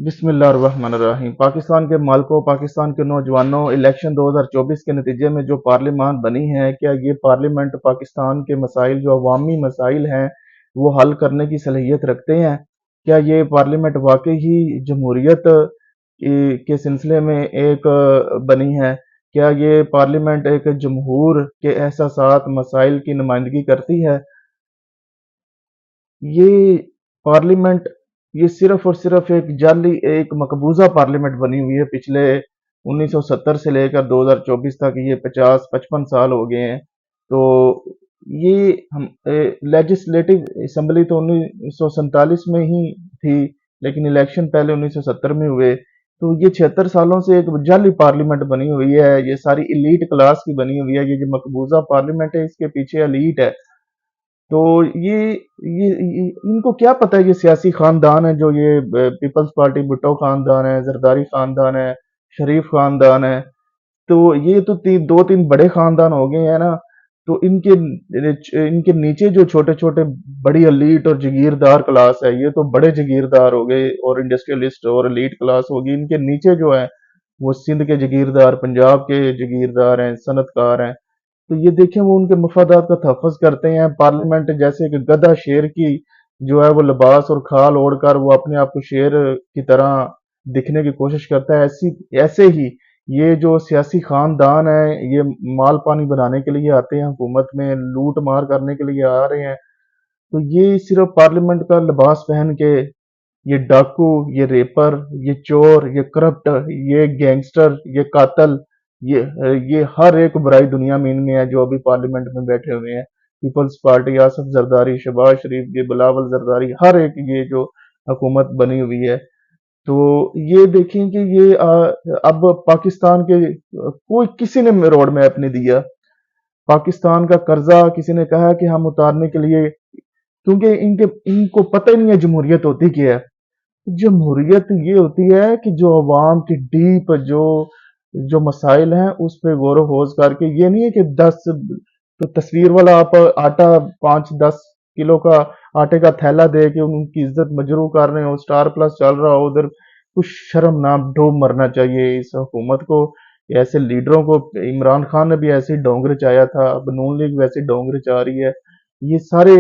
बिस्मिल्लाहिर्रहमानिर्रहीम। पाकिस्तान के मालिकों, पाकिस्तान के नौजवानों, इलेक्शन 2024 के नतीजे में जो पार्लियामान बनी है, क्या ये पार्लियामेंट पाकिस्तान के मसाइल, जो अवामी मसाइल हैं, वो हल करने की सलाहियत रखते हैं? क्या ये पार्लियामेंट वाकई ही जमहूरियत के सिलसिले में एक बनी है? क्या ये पार्लियामेंट एक जमहूर के एहसासात, मसाइल की नुमाइंदगी करती है? ये पार्लियामेंट ये सिर्फ और सिर्फ एक जाली, एक मकबूजा पार्लियामेंट बनी हुई है। पिछले 1970 से लेकर 2024 तक ये 50-55 साल हो गए हैं। तो ये हम लेजिस्लेटिव असम्बली तो 1947 में ही थी, लेकिन इलेक्शन पहले 1970 में हुए। तो ये 76 सालों से एक जाली पार्लियामेंट बनी हुई है। ये सारी एलीट क्लास की बनी हुई है। ये जो मकबूजा पार्लियामेंट है, इसके पीछे एलीट है। तो ये इनको क्या पता है, ये सियासी खानदान है, जो ये पीपल्स पार्टी भुट्टो खानदान है, जरदारी खानदान है, शरीफ खानदान है। तो ये तो दो तीन बड़े खानदान हो गए हैं ना। तो इनके नीचे जो छोटे छोटे बड़ी एलीट और जागीरदार क्लास है, ये तो बड़े जागीरदार हो गए और इंडस्ट्रियलिस्ट और एलीट क्लास होगी। इनके नीचे जो है वो सिंध के जागीरदार, पंजाब के जागीरदार हैं, सनतकार हैं। तो ये देखें, वो उनके मफादात का तहफ़्फ़ुज़ करते हैं। पार्लियामेंट जैसे कि गधा शेर की जो है वो लिबास और खाल ओढ़कर वो अपने आप को शेर की तरह दिखने की कोशिश करता है। ऐसे ही ये जो सियासी खानदान है, ये माल पानी बनाने के लिए आते हैं, हुकूमत में लूट मार करने के लिए आ रहे हैं। तो ये सिर्फ पार्लियामेंट का लिबास पहन के ये डाकू, ये रेपर, ये चोर, ये करप्ट, ये गैंगस्टर, ये कातल, ये हर एक बुराई दुनिया में इनमें है, जो अभी पार्लियामेंट में बैठे हुए हैं। पीपल्स पार्टी, आसफ जरदारी, शहबाज शरीफ, ये बिलावल जरदारी, हर एक ये जो हुकूमत बनी हुई है। तो ये देखें कि ये अब पाकिस्तान के कोई किसी ने रोड मैप नहीं दिया। पाकिस्तान का कर्जा किसी ने कहा कि हम उतारने के लिए, क्योंकि इनके इनको पता ही नहीं है जमहूरियत होती क्या है। जमहूरियत ये होती है कि जो अवाम की डीप जो जो मसाइल हैं उस पे गौर खोज करके, ये नहीं है कि 10 तो तस्वीर वाला आप आटा 5-10 किलो का आटे का थैला दे के उनकी इज्जत मजरू कर रहे हो, स्टार प्लस चल रहा हो उधर। कुछ शर्म नाम डूब मरना चाहिए इस हुकूमत को, ऐसे लीडरों को। इमरान खान ने भी ऐसे ही डोंगर चाया था, अब नून लीग वैसे डोंगर चाह रही है। ये सारे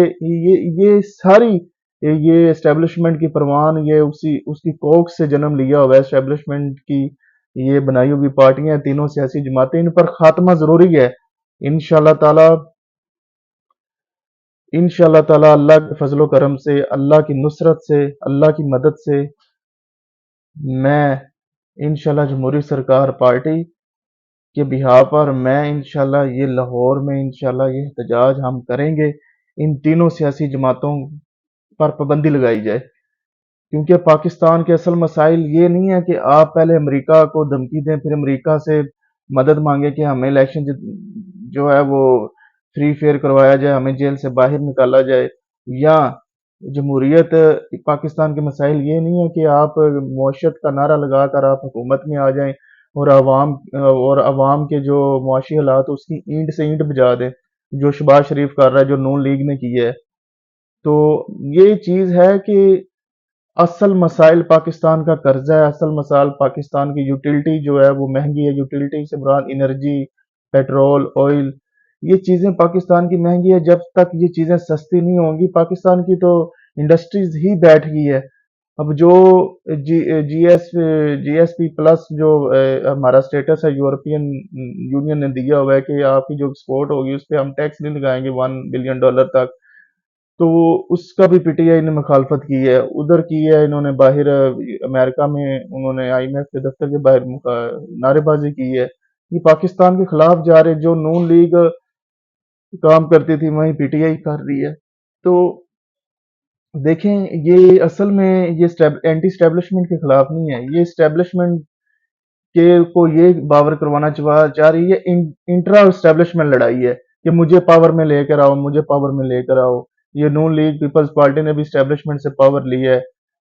ये सारी ये एस्टेब्लिशमेंट की परवान, ये उसी उसकी कोख से जन्म लिया हुआ है एस्टेब्लिशमेंट की। ये बनाई हुई पार्टियां, तीनों सियासी जमातें, इन पर खात्मा जरूरी है। इंशाल्लाह ताला, इंशाल्लाह ताला अल्लाह के फजलो करम से, अल्लाह की नुसरत से, अल्लाह की मदद से, मैं इंशाल्लाह जमहूरी सरकार पार्टी के बिहाफ पर मैं इंशाल्लाह ये लाहौर में इंशाल्लाह ये एहतजाज हम करेंगे। इन तीनों सियासी जमातों पर पाबंदी लगाई जाए, क्योंकि पाकिस्तान के असल मसाइल ये नहीं है कि आप पहले अमेरिका को धमकी दें, फिर अमेरिका से मदद मांगे कि हमें इलेक्शन जो है वो फ्री फेयर करवाया जाए, हमें जेल से बाहर निकाला जाए। या जमहूरियत, पाकिस्तान के मसाइल ये नहीं है कि आप मुआशरत का नारा लगाकर आप हुकूमत में आ जाएं और अवाम के जो मुआशी हालात उसकी ईंट से ईंट बजा दें, जो शहबाज शरीफ कर रहा है, जो नून लीग ने की है। तो ये चीज़ है कि असल मसाइल पाकिस्तान का कर्जा है, असल मसाइल पाकिस्तान की यूटिलिटी जो है वो महंगी है। यूटिलिटी से मुराद एनर्जी, पेट्रोल, ऑयल, ये चीज़ें पाकिस्तान की महंगी है। जब तक ये चीज़ें सस्ती नहीं होंगी, पाकिस्तान की तो इंडस्ट्रीज ही बैठ गई है। अब जो जीएसपी प्लस जो हमारा स्टेटस है यूरोपियन यूनियन ने दिया हुआ है कि आपकी जो एक्सपोर्ट होगी उस पर हम टैक्स नहीं लगाएंगे $1 बिलियन तक। तो उसका भी पीटीआई ने मुखालफत की है, उधर की है इन्होंने बाहर अमेरिका में, उन्होंने आईएमएफ के दफ्तर के बाहर नारेबाजी की है। ये पाकिस्तान के खिलाफ जा रहे, जो नून लीग काम करती थी वहीं पीटीआई कर रही है। तो देखें, ये असल में ये एंटी स्टैब्लिशमेंट के खिलाफ नहीं है, ये स्टैब्लिशमेंट के को ये बावर करवाना चाह रही है। इंट्रा स्टैब्लिशमेंट लड़ाई है कि मुझे पावर में लेकर आओ, मुझे पावर में लेकर आओ। ये नून लीग पीपल्स पार्टी ने भी स्टैब्लिशमेंट से पावर ली है।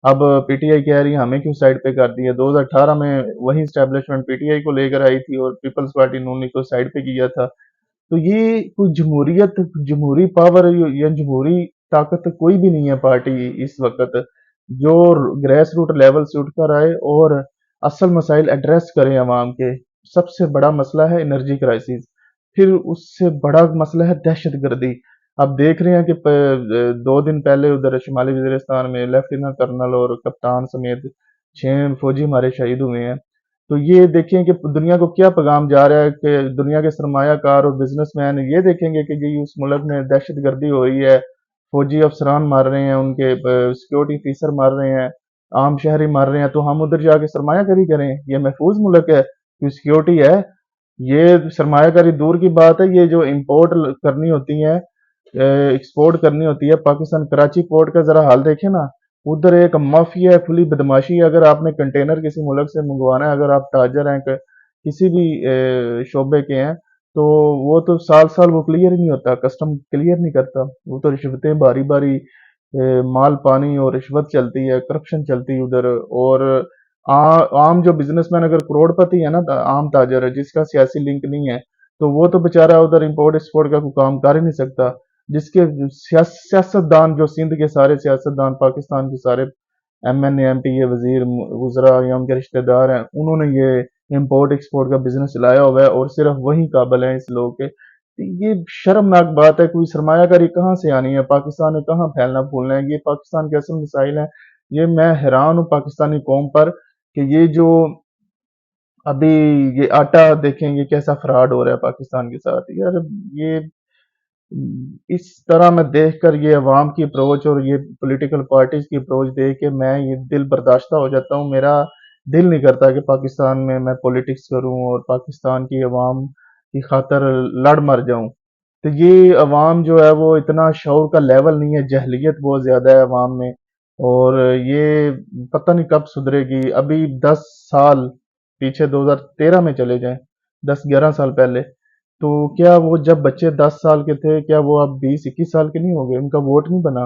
अब पीटीआई कह रही है हमें क्यों साइड पे कर दिया। 2018 में वही स्टैब्लिशमेंट पीटीआई को लेकर आई थी और पीपल्स पार्टी नून लीग को साइड पे किया था। तो ये कोई जमहूरियत, जमहूरी पावर या जमहूरी ताकत कोई भी नहीं है पार्टी इस वक्त। جو ग्रेस रूट लेवल से उठकर आए और असल मसाइल एड्रेस करें अवाम के। सबसे बड़ा मसला है एनर्जी क्राइसिस, फिर उससे बड़ा मसला है दहशत गर्दी। आप देख रहे हैं कि 2 दिन पहले उधर शुमाली वजीरिस्तान में लेफ्टिनेंट कर्नल और कप्तान समेत 6 फौजी हमारे शहीद हुए हैं। तो ये देखें कि दुनिया को क्या पैगाम जा रहा है कि दुनिया के सरमायाकार और बिजनेसमैन ये देखेंगे कि जी उस मुल्क में दहशत गर्दी हो रही है, फौजी अफसरान मार रहे हैं, उनके सिक्योरिटी ऑफिसर मार रहे हैं, आम शहरी मार रहे हैं, तो हम उधर जाके सरमायाकारी करें? ये महफूज मुल्क है, सिक्योरिटी है। ये सरमायाकारी दूर की बात है, ये जो इंपोर्ट करनी होती है, एक्सपोर्ट करनी होती है, पाकिस्तान कराची पोर्ट का जरा हाल देखें ना। उधर एक माफिया है, खुली बदमाशी है। अगर आपने कंटेनर किसी मुल्क से मंगवाना है, अगर आप ताजर हैं, किसी भी शोबे के हैं, तो वो तो साल साल वो क्लियर ही नहीं होता, कस्टम क्लियर नहीं करता। वो तो रिश्वतें बारी बारी माल पानी और रिश्वत चलती है, करप्शन चलती है उधर। और आम जो बिजनेसमैन अगर करोड़पति है ना, आम ताजर है जिसका सियासी लिंक नहीं है, तो वो तो बेचारा उधर इंपोर्ट एक्सपोर्ट का कोई काम कर ही नहीं सकता। जिसके सियासतदान, जो सिंध के सारे सियासतदान, पाकिस्तान के सारे एमएनए, एमपीए, वजीर, वज़रा या उनके रिश्तेदार हैं, उन्होंने ये इंपोर्ट एक्सपोर्ट का बिजनेस चलाया हुआ है और सिर्फ वही काबिल हैं इस लोग के। तो ये शर्मनाक बात है। कोई सरमायाकारी कहाँ से आनी है? पाकिस्तान में कहाँ फैलना फूलना है? ये पाकिस्तान के असल मसाइल हैं। ये मैं हैरान हूँ पाकिस्तानी कौम पर कि ये जो अभी ये आटा देखेंगे कैसा फ्रॉड हो रहा है पाकिस्तान के साथ यार। ये इस तरह मैं देखकर ये अवाम की अप्रोच और ये पॉलिटिकल पार्टीज की अप्रोच देख के मैं ये दिल बर्दाश्त हो जाता हूँ। मेरा दिल नहीं करता कि पाकिस्तान में मैं पॉलिटिक्स करूँ और पाकिस्तान की अवाम की खातर लड़ मर जाऊं। तो ये अवाम जो है वो इतना शऊर का लेवल नहीं है, जहलियत बहुत ज्यादा है अवाम में। और ये पता नहीं कब सुधरेगी। अभी 10 साल पीछे 2013 में चले जाएं, 10-11 साल पहले, तो क्या वो जब बच्चे 10 साल के थे, क्या वो अब 20-21 साल के नहीं हो गए? उनका वोट नहीं बना?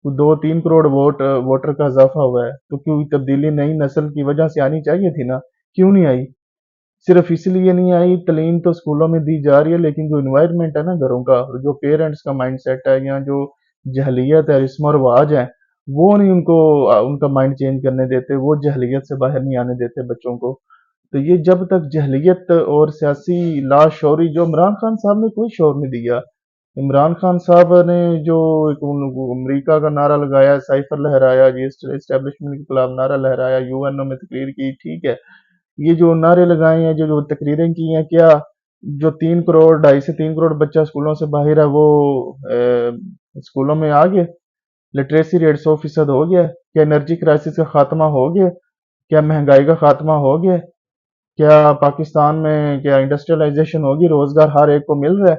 2-3 करोड़ वोटर का इजाफा हुआ है। तो क्यों तब्दीली नई नस्ल की वजह से आनी चाहिए थी ना? क्यों नहीं आई? सिर्फ इसलिए नहीं आई। तालीम तो स्कूलों में दी जा रही है, लेकिन जो इन्वायरमेंट है ना घरों का, और जो पेरेंट्स का माइंड सेट है, या जो जहलियत है, रिस्म और रिवाज है, वो नहीं उनको उनका माइंड चेंज करने देते, वो जहलियत से बाहर नहीं आने देते बच्चों को। तो ये जब तक जहलियत और सियासी लाशौरी, जो इमरान खान साहब ने कोई शोर नहीं दिया। इमरान खान साहब ने जो एक अमरीका का नारा लगाया, साइफर लहराया, ये इस्टेब्लिशमेंट के खिलाफ नारा लहराया, यूएनओ में तकरीर की, ठीक है। ये जो नारे लगाए हैं, जो तकरीरें की हैं, क्या जो 3 करोड़, 2.5 से 3 करोड़ बच्चा स्कूलों से बाहर है, वो स्कूलों में आ गए? लिटरेसी रेट 100% हो गया? क्या एनर्जी क्राइसिस का खात्मा हो गया? क्या महंगाई का खात्मा हो गया? क्या पाकिस्तान में क्या इंडस्ट्रियलाइजेशन होगी? रोजगार हर एक को मिल रहा है?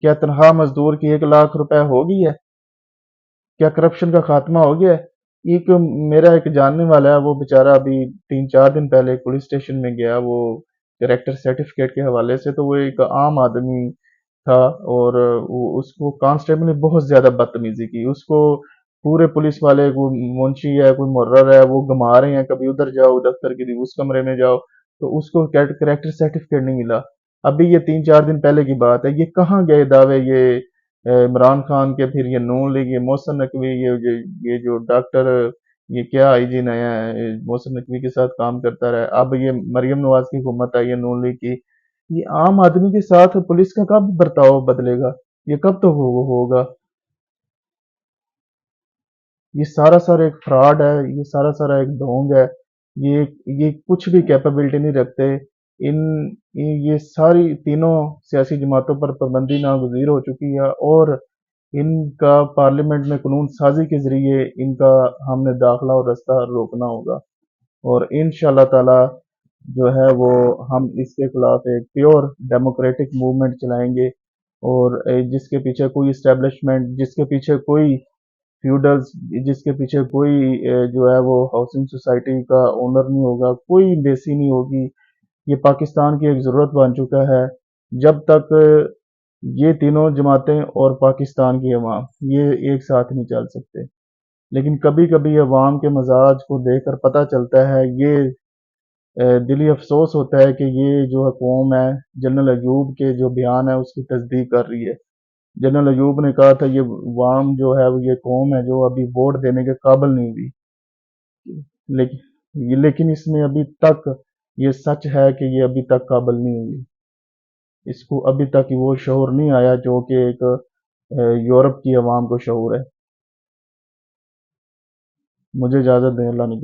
क्या तनख्वाह मजदूर की 1 लाख रुपए हो गई है? क्या करप्शन का खात्मा हो गया है? एक मेरा एक जानने वाला है, वो बेचारा अभी 3-4 दिन पहले एक पुलिस स्टेशन में गया, वो कैरेक्टर सर्टिफिकेट के हवाले से। तो वो एक आम आदमी था, और उसको कांस्टेबल ने बहुत ज्यादा बदतमीजी की। उसको पूरे पुलिस वाले, कोई मुंशी है, कोई मुर्र है, वो घुमा रहे हैं, कभी उधर जाओ दफ्तर की उस कमरे में जाओ। तो उसको कैरेक्टर सर्टिफिकेट नहीं मिला। अभी ये 3-4 दिन पहले की बात है। ये कहाँ गए दावे ये इमरान खान के? फिर ये नून लीग, ये मोहसिन नकवी, ये जो डॉक्टर, ये क्या आईजी नया है, मोहसिन नकवी के साथ काम करता रहा। अब ये मरियम नवाज की हुकूमत आई है नून लीग की। ये आम आदमी के साथ पुलिस का कब बर्ताव बदलेगा? ये कब तो होगा? ये सारा सारा एक फ्रॉड है, ये सारा सारा एक ढोंग है। ये ये कुछ भी कैपेबिलिटी नहीं रखते। इन ये सारी तीनों सियासी जमातों पर पाबंदी नागुज़ीर हो चुकी है, और इनका पार्लियामेंट में कानून साजी के जरिए इनका हमने दाखिला और रास्ता रोकना होगा। और इंशाल्लाह ताला जो है वो हम इसके खिलाफ एक प्योर डेमोक्रेटिक मूवमेंट चलाएंगे। और जिसके पीछे कोई इस्टेब्लिशमेंट, जिसके पीछे कोई फ्यूडल्स, जिसके पीछे कोई जो है वो हाउसिंग सोसाइटी का ओनर नहीं होगा, कोई बेसी नहीं होगी। ये पाकिस्तान की एक ज़रूरत बन चुका है। जब तक ये तीनों जमातें और पाकिस्तान की अवाम ये एक साथ नहीं चल सकते। लेकिन कभी कभी अवाम के मजाज को देखकर पता चलता है, ये दिली अफसोस होता है कि ये जो कौम है जनरल अयूब के जो बयान है उसकी तस्दीक कर रही है। جنرل ایوب نے کہا تھا یہ عوام جو ہے وہ یہ قوم ہے جو ابھی ووٹ دینے کے قابل نہیں ہوئی، لیکن اس میں ابھی تک یہ سچ ہے کہ یہ ابھی تک قابل نہیں ہوئی، اس کو ابھی تک وہ شعور نہیں آیا جو کہ ایک یورپ کی عوام کو شعور ہے۔ مجھے اجازت دیں، اللہ نے